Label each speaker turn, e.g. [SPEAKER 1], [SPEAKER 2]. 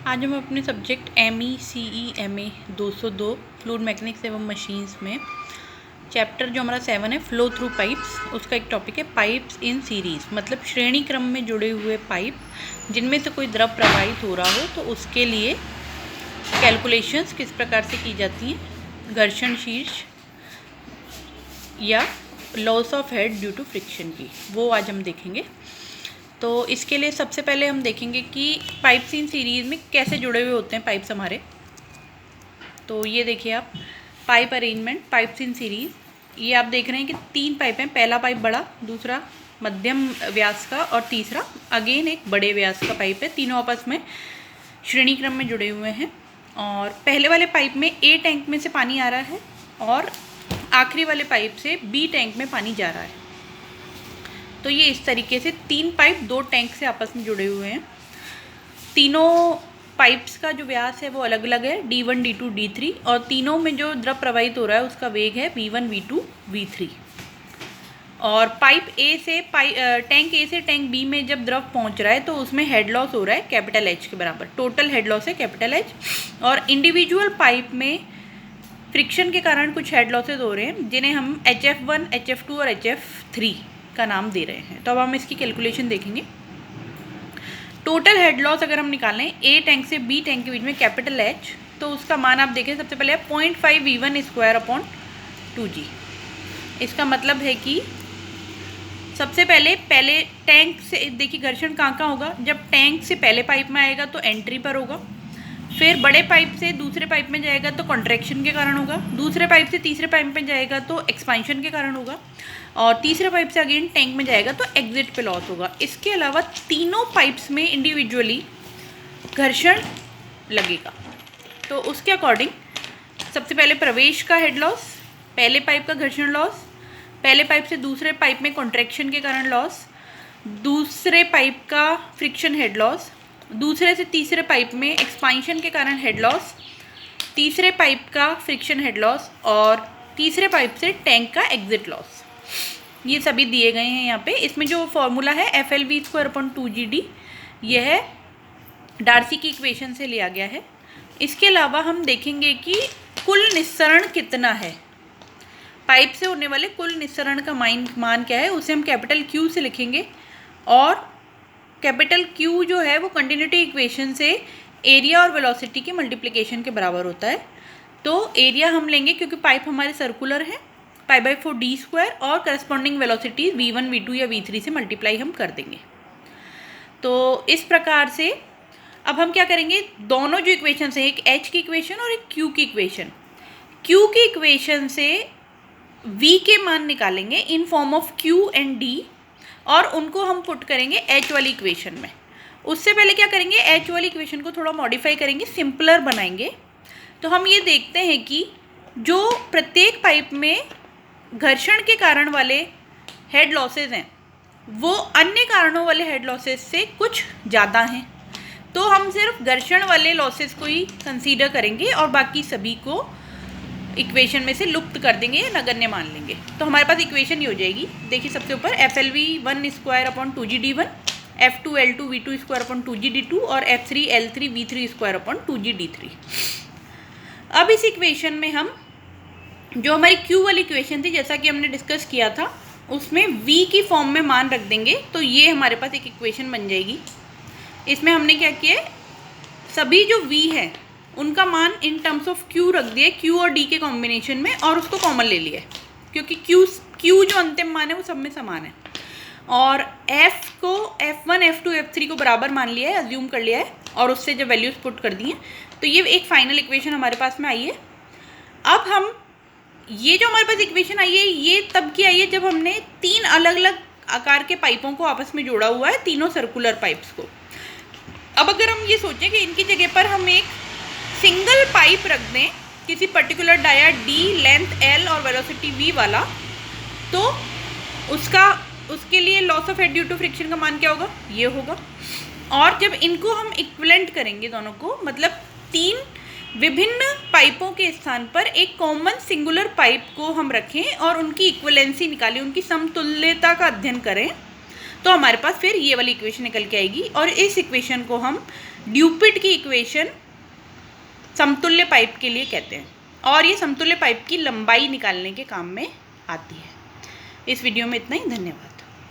[SPEAKER 1] आज हम अपने सब्जेक्ट MECE 202 फ्लूइड मैकेनिक्स एवं मशीन्स में चैप्टर जो हमारा 7 है फ्लो थ्रू पाइप्स, उसका एक टॉपिक है पाइप्स इन सीरीज़, मतलब श्रेणी क्रम में जुड़े हुए पाइप जिनमें से कोई द्रव प्रवाहित हो रहा हो तो उसके लिए कैलकुलेशंस किस प्रकार से की जाती हैं, घर्षण शीर्ष या loss of head due to friction की, वो आज हम देखेंगे। तो इसके लिए सबसे पहले हम देखेंगे कि पाइप्स इन सीरीज़ में कैसे जुड़े हुए होते हैं पाइप्स हमारे। तो ये देखिए आप, पाइप अरेंजमेंट पाइप्स इन सीरीज़, ये आप देख रहे हैं कि 3 पाइप हैं। पहला पाइप बड़ा, दूसरा मध्यम व्यास का और तीसरा अगेन एक बड़े व्यास का पाइप है। तीनों आपस में श्रेणी क्रम में जुड़े हुए हैं और पहले वाले पाइप में A टैंक में से पानी आ रहा है और आखिरी वाले पाइप से B टैंक में पानी जा रहा है। तो ये इस तरीके से 3 पाइप 2 टैंक से आपस में जुड़े हुए हैं। तीनों पाइप्स का जो व्यास है वो अलग अलग है, D1 D2 D3, और तीनों में जो द्रव प्रवाहित हो रहा है उसका वेग है V1 V2 V3। और पाइप A से टैंक A से टैंक B में जब द्रव पहुंच रहा है तो उसमें हेड लॉस हो रहा है कैपिटल H के बराबर, टोटल हेड लॉस है कैपिटल H। और इंडिविजुअल पाइप में फ्रिक्शन के कारण कुछ हेड लॉसेज हो रहे हैं जिन्हें हम HF1 HF2 और HF3 का नाम दे रहे हैं। तो अब हम इसकी कैलकुलेशन देखेंगे। टोटल हेड लॉस अगर हम निकालें A टैंक से B टैंक के बीच में कैपिटल H, तो उसका मान आप देखें सबसे पहले 0.5 V1 स्क्वायर अपॉन 2G। इसका मतलब है कि सबसे पहले टैंक से देखिए घर्षण कहाँ होगा, जब टैंक से पहले पाइप में आएगा तो एंट्री पर होगा, फिर बड़े पाइप से दूसरे पाइप में जाएगा तो कॉन्ट्रैक्शन के कारण होगा, दूसरे पाइप से तीसरे पाइप में जाएगा तो एक्सपांशन के कारण होगा, और तीसरे पाइप से अगेन टैंक में जाएगा तो एग्जिट पे लॉस होगा। इसके अलावा तीनों पाइप्स में इंडिविजुअली घर्षण लगेगा। तो उसके अकॉर्डिंग सबसे पहले प्रवेश का हेड लॉस, पहले पाइप का घर्षण लॉस, पहले पाइप से दूसरे पाइप में कॉन्ट्रैक्शन के कारण लॉस, दूसरे पाइप का फ्रिक्शन हेड लॉस, दूसरे से तीसरे पाइप में एक्सपांशन के कारण हेड लॉस, तीसरे पाइप का फ्रिक्शन हेड लॉस, और तीसरे पाइप से टैंक का एग्जिट लॉस। ये सभी दिए गए हैं यहाँ पे। इसमें जो फॉर्मूला है FLV स्क्वायर अपॉन 2GD, यह है डार्सी की इक्वेशन से लिया गया है। इसके अलावा हम देखेंगे कि कुल निस्सरण कितना है, पाइप से होने वाले कुल निस्सरण का मान क्या है, उसे हम कैपिटल Q से लिखेंगे। और कैपिटल Q जो है वो कंटिन्यूटी इक्वेशन से एरिया और वेलोसिटी के मल्टीप्लिकेशन के बराबर होता है। तो एरिया हम लेंगे क्योंकि पाइप हमारे सर्कुलर है, π/4 D स्क्वायर, और करस्पॉन्डिंग वेलोसिटी V1 V2 या V3 से मल्टीप्लाई हम कर देंगे। तो इस प्रकार से अब हम क्या करेंगे, दोनों जो इक्वेशन है, एक H की इक्वेशन और एक Q की इक्वेशन, Q की इक्वेशन से V के मान निकालेंगे in form of Q and D, और उनको हम पुट करेंगे H वाली इक्वेशन में। उससे पहले क्या करेंगे, H वाली इक्वेशन को थोड़ा मॉडिफाई करेंगे, सिंपलर बनाएंगे। तो हम ये देखते हैं कि जो प्रत्येक पाइप में घर्षण के कारण वाले हेड लॉसेज हैं वो अन्य कारणों वाले हेड लॉसेज से कुछ ज़्यादा हैं। तो हम सिर्फ घर्षण वाले लॉसेज को ही कंसीडर करेंगे और बाकी सभी को इक्वेशन में से लुप्त कर देंगे या नगण्य मान लेंगे। तो हमारे पास इक्वेशन ही हो जाएगी। देखिए सबसे ऊपर FLV1 square upon 2GD1, F2L2 V2 square upon 2GD2 और F3L3 V3 square upon 2GD3। अब इस इक्वेशन में हम जो हमारी Q वाली इक्वेशन थी, जैसा कि हमने डिस्कस किया था, उसमें V की फॉर्म में मान रख देंगे तो ये हमारे पास एक इक्वेशन बन जाएगी। इसमें हमने क्या किया है, सभी जो V है उनका मान इन टर्म्स ऑफ Q रख दिया, Q और D के कॉम्बिनेशन में, और उसको कॉमन ले लिया है क्योंकि Q जो अंतिम मान है वो सब में समान है। और F को F1 F2 F3 को बराबर मान लिया है, अज्यूम कर लिया है, और उससे जब वैल्यूज पुट कर दी हैं तो ये एक फाइनल इक्वेशन हमारे पास में आई है। अब हम ये जो हमारे पास इक्वेशन आई है ये तब की आई है जब हमने 3 अलग अलग आकार के पाइपों को आपस में जोड़ा हुआ है, तीनों सर्कुलर पाइप्स को। अब अगर हम ये सोचें कि इनकी जगह पर हम एक सिंगल पाइप रख दें किसी particular dia D, length L और वेलोसिटी V वाला, तो उसके लिए loss of head due to friction का मान क्या होगा, ये होगा। और जब इनको हम इक्विवेलेंट करेंगे दोनों को, मतलब 3 विभिन्न पाइपों के स्थान पर एक कॉमन सिंगुलर पाइप को हम रखें और उनकी इक्विवेलेंसी निकालें, उनकी समतुल्यता का अध्ययन करें, तो हमारे पास फिर ये वाली इक्वेशन निकल के आएगी। और इस इक्वेशन को हम ड्यूपिट की इक्वेशन समतुल्य पाइप के लिए कहते हैं और ये समतुल्य पाइप की लंबाई निकालने के काम में आती है। इस वीडियो में इतना ही, धन्यवाद।